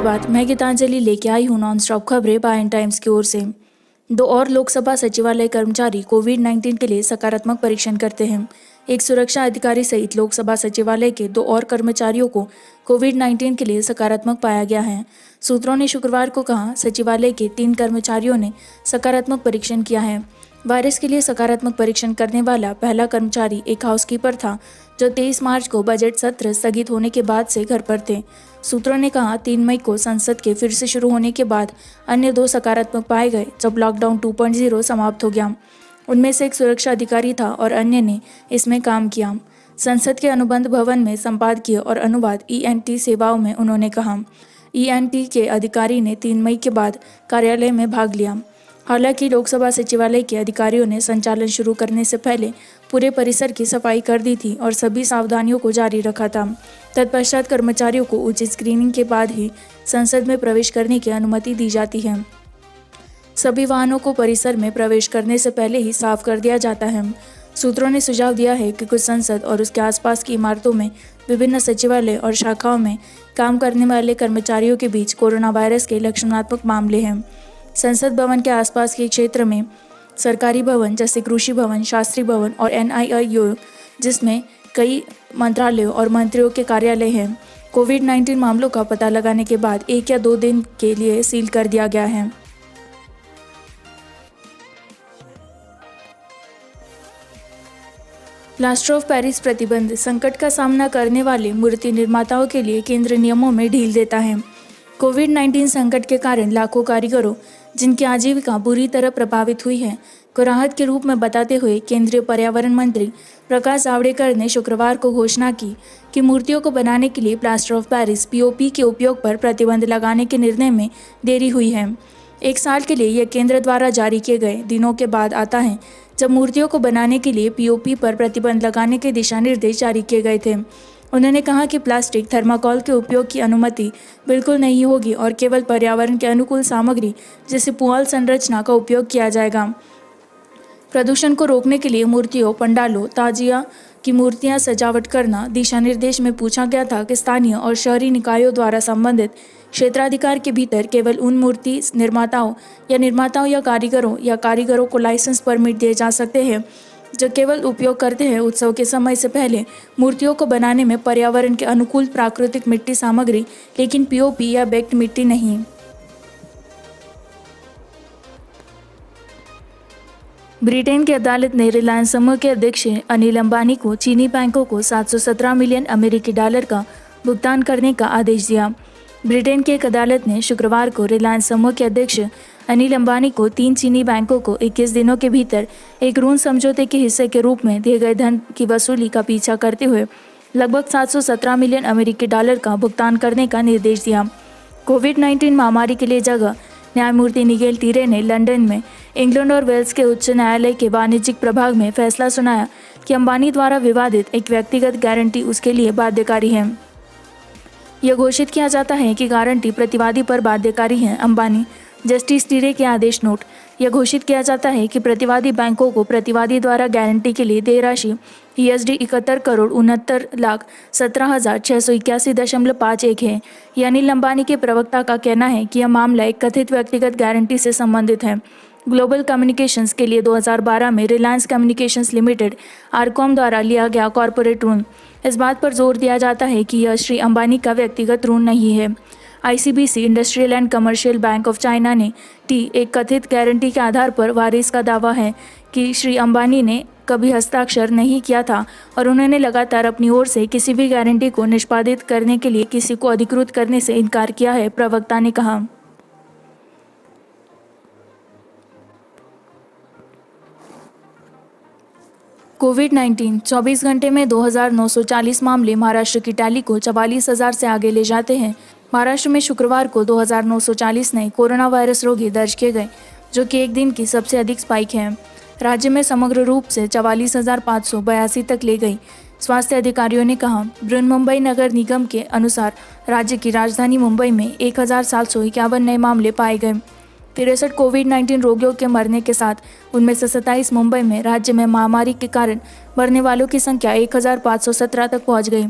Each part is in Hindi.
सुप्रभात, मैं गीतांजलि लेके आई हूँ नॉन स्टॉप खबरें बाय टाइम्स की ओर से। 2 और लोकसभा सचिवालय कर्मचारी कोविड-19 के लिए सकारात्मक परीक्षण करते हैं। एक सुरक्षा अधिकारी सहित लोकसभा सचिवालय के 2 और कर्मचारियों को कोविड-19 के लिए सकारात्मक पाया गया है। सूत्रों ने शुक्रवार को कहा, सचिवालय के 3 कर्मचारियों ने सकारात्मक परीक्षण किया है। वायरस के लिए सकारात्मक परीक्षण करने वाला पहला कर्मचारी एक हाउसकीपर था, जो 23 मार्च को बजट सत्र स्थगित होने के बाद से घर पर थे। सूत्रों ने कहा, 3 मई को संसद के फिर से शुरू होने के बाद अन्य 2 सकारात्मक पाए गए जब लॉकडाउन 2.0 समाप्त हो गया। उनमें से एक सुरक्षा अधिकारी था और अन्य ने इसमें काम किया। संसद के अनुबंध भवन में संपादकीय और अनुवाद ENT सेवाओं में उन्होंने कहा। ENT के अधिकारी ने 3 मई के बाद कार्यालय में भाग लिया। हालांकि लोकसभा सचिवालय के अधिकारियों ने संचालन शुरू करने से पहले पूरे परिसर की सफाई कर दी थी और सभी सावधानियों को जारी रखा था। तत्पश्चात कर्मचारियों को उचित स्क्रीनिंग के बाद ही संसद में प्रवेश करने की अनुमति दी जाती है। सभी वाहनों को परिसर में प्रवेश करने से पहले ही साफ कर दिया जाता है। सूत्रों ने सुझाव दिया है कि कुछ संसद और उसके आसपास की इमारतों में विभिन्न सचिवालय और शाखाओं में काम करने वाले कर्मचारियों के बीच कोरोना वायरस के लक्षणात्मक मामले हैं। संसद भवन के आसपास के क्षेत्र में सरकारी भवन जैसे कृषि भवन, शास्त्री भवन और NIIO, जिसमें कई मंत्रालयों और मंत्रियों के कार्यालय हैं, कोविड-19 मामलों का पता लगाने के बाद 1 या 2 दिन के लिए सील कर दिया गया है। प्लास्टर ऑफ पेरिस प्रतिबंध संकट का सामना करने वाले मूर्ति निर्माताओं के लिए केंद्र नियमों में ढील देता है। कोविड-19 संकट के कारण लाखों कारीगरों, जिनकी आजीविका बुरी तरह प्रभावित हुई है, को राहत के रूप में बताते हुए केंद्रीय पर्यावरण मंत्री प्रकाश जावड़ेकर ने शुक्रवार को घोषणा की कि मूर्तियों को बनाने के लिए प्लास्टर ऑफ पेरिस POP के उपयोग पर प्रतिबंध लगाने के निर्णय में देरी हुई है। 1 साल के लिए यह केंद्र द्वारा जारी किए गए दिनों के बाद आता है जब मूर्तियों को बनाने के लिए POP पर प्रतिबंध लगाने के दिशा निर्देश जारी किए गए थे। उन्होंने कहा कि प्लास्टिक थर्माकोल के उपयोग की अनुमति बिल्कुल नहीं होगी और केवल पर्यावरण के अनुकूल सामग्री जैसे पुआल संरचना का उपयोग किया जाएगा। प्रदूषण को रोकने के लिए मूर्तियों, पंडालों, ताजिया की मूर्तियां सजावट करना दिशा निर्देश में पूछा गया था कि स्थानीय और शहरी निकायों द्वारा संबंधित क्षेत्राधिकार के भीतर केवल उन मूर्ति निर्माताओं या कारीगरों को लाइसेंस परमिट दिए जा सकते हैं जो केवल उपयोग करते हैं उत्सव के समय से पहले मूर्तियों को बनाने में पर्यावरण के अनुकूल प्राकृतिक मिट्टी सामग्री, लेकिन POP या बेक्ड मिट्टी नहीं। ब्रिटेन की अदालत ने रिलायंस समूह के अध्यक्ष अनिल अंबानी को चीनी बैंकों को 717 मिलियन अमेरिकी डॉलर का भुगतान करने का आदेश दिया। ब्रिटेन की एक अदालत ने शुक्रवार को रिलायंस समूह के अध्यक्ष अनिल अंबानी को 3 चीनी बैंकों को 21 दिनों के भीतर एक ऋण समझौते के हिस्से के रूप में दिए गए धन की वसूली का पीछा करते हुए लगभग 717 मिलियन अमेरिकी डॉलर का भुगतान करने का निर्देश दिया। कोविड-19 महामारी के लिए जगह न्यायमूर्ति निगेल तीरे ने लंदन में इंग्लैंड और वेल्स के उच्च न्यायालय के वाणिज्यिक प्रभाग में फैसला सुनाया कि अंबानी द्वारा विवादित एक व्यक्तिगत गारंटी उसके लिए बाध्यकारी है। यह घोषित किया जाता है कि गारंटी प्रतिवादी पर बाध्यकारी है। अंबानी जस्टिस टीरे के आदेश नोट। यह घोषित किया जाता है कि प्रतिवादी बैंकों को प्रतिवादी द्वारा गारंटी के लिए देय राशि USD 71,69,17,681.51 है। अनिल अंबानी के प्रवक्ता का कहना है कि यह मामला एक कथित व्यक्तिगत गारंटी से संबंधित है। ग्लोबल कम्युनिकेशंस के लिए 2012 में रिलायंस कम्युनिकेशंस लिमिटेड आरकॉम द्वारा लिया गया कॉरपोरेट ऋण। इस बात पर जोर दिया जाता है कि यह श्री अंबानी का व्यक्तिगत ऋण नहीं है। ICBC industrial and commercial bank of China ने एक कथित गारंटी के आधार पर वारिस का दावा है कि श्री अंबानी ने कभी हस्ताक्षर नहीं किया था और उन्होंने लगातार अपनी ओर से किसी भी गारंटी को निष्पादित करने के लिए किसी को अधिकृत करने से इनकार किया है, प्रवक्ता ने कहा। कोविड-19 24 घंटे में 2,940 मामले महाराष्ट्र की टैली को 44,000 से आगे ले जाते हैं। महाराष्ट्र में शुक्रवार को 2,940 नए कोरोना वायरस रोगी दर्ज किए गए, जो कि एक दिन की सबसे अधिक स्पाइक है। राज्य में समग्र रूप से 44,582 तक ले गई। स्वास्थ्य अधिकारियों ने कहा। बृहन्मुंबई नगर निगम के अनुसार राज्य की राजधानी मुंबई में 1,751 नए मामले पाए गए। 63 कोविड-19 रोगियों के मरने के साथ उनमें से 27 मुंबई में राज्य में महामारी के कारण मरने वालों की संख्या 1,517 तक पहुंच गई।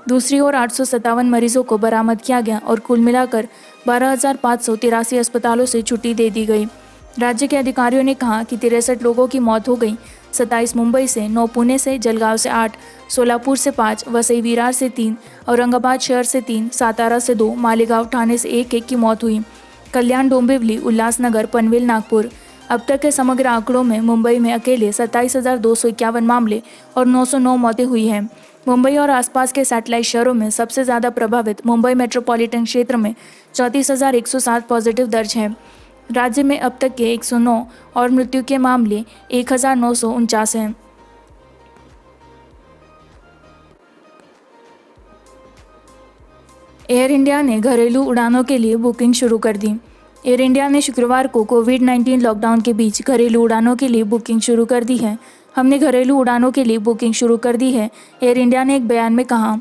दूसरी ओर 857 मरीजों को बरामद किया गया और कुल मिलाकर 12,583 अस्पतालों से छुट्टी दे दी गई। राज्य के अधिकारियों ने कहा कि 63 लोगों की मौत हो गई। 27 मुंबई से, 9 पुणे से, जलगांव से 8, सोलापुर से 5, वसई विरार से 3, औरंगाबाद शहर से 3, सातारा से 2, मालेगांव ठाणे से 1-1 की मौत हुई। कल्याण, डोंबिवली, उल्लासनगर, पनवेल, नागपुर। अब तक के समग्र आंकड़ों में मुंबई में अकेले 27,251 मामले और 909 मौतें हुई हैं। मुंबई और आसपास के सैटेलाइट शहरों में सबसे ज़्यादा प्रभावित मुंबई मेट्रोपॉलिटन क्षेत्र में 34,107 पॉजिटिव दर्ज हैं। राज्य में अब तक के 109 और मृत्यु के मामले 1,949 हैं। एयर इंडिया ने घरेलू उड़ानों के लिए बुकिंग शुरू कर दी। एयर इंडिया ने शुक्रवार को कोविड-19 लॉकडाउन के बीच घरेलू उड़ानों के लिए बुकिंग शुरू कर दी है। हमने घरेलू उड़ानों के लिए बुकिंग शुरू कर दी है, एयर इंडिया ने एक बयान में कहा।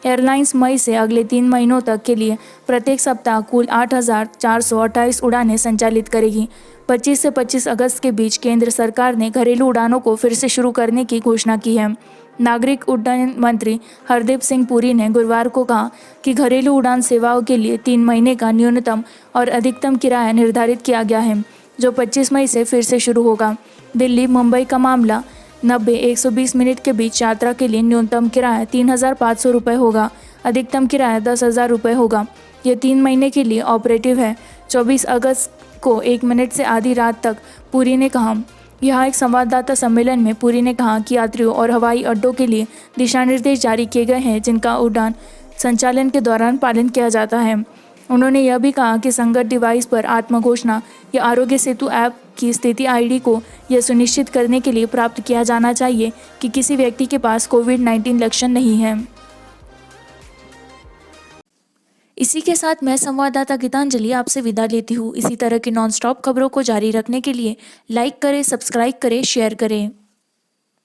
एयरलाइंस मई से अगले 3 महीनों तक के लिए प्रत्येक सप्ताह कुल 8,428 उड़ानें संचालित करेगी। 25 से 25 अगस्त के बीच केंद्र सरकार ने घरेलू उड़ानों को फिर से शुरू करने की घोषणा की है। नागरिक उड्डयन मंत्री हरदीप सिंह पुरी ने गुरुवार को कहा कि घरेलू उड़ान सेवाओं के लिए 3 महीने का न्यूनतम और अधिकतम किराया निर्धारित किया गया है, जो 25 मई से फिर से शुरू होगा। दिल्ली मुंबई का मामला 90-120 मिनट के बीच यात्रा के लिए न्यूनतम किराया 3,500 रुपये होगा, अधिकतम किराया 10,000 रुपये होगा। ये 3 महीने के लिए ऑपरेटिव है। 24 अगस्त को 1 मिनट से आधी रात तक, पुरी ने कहा। यहाँ एक संवाददाता सम्मेलन में पुरी ने कहा कि यात्रियों और हवाई अड्डों के लिए दिशा निर्देश जारी किए गए हैं, जिनका उड़ान संचालन के दौरान पालन किया जाता है। उन्होंने यह भी कहा कि संगत डिवाइस पर आत्मघोषणा या आरोग्य सेतु ऐप की स्थिति आईडी को यह सुनिश्चित करने के लिए प्राप्त किया जाना चाहिए कि किसी व्यक्ति के पास कोविड-19 लक्षण नहीं है। इसी के साथ मैं संवाददाता गीतांजलि आपसे विदा लेती हूँ। इसी तरह की नॉन स्टॉप खबरों को जारी रखने के लिए लाइक करें, सब्सक्राइब करें, शेयर करें।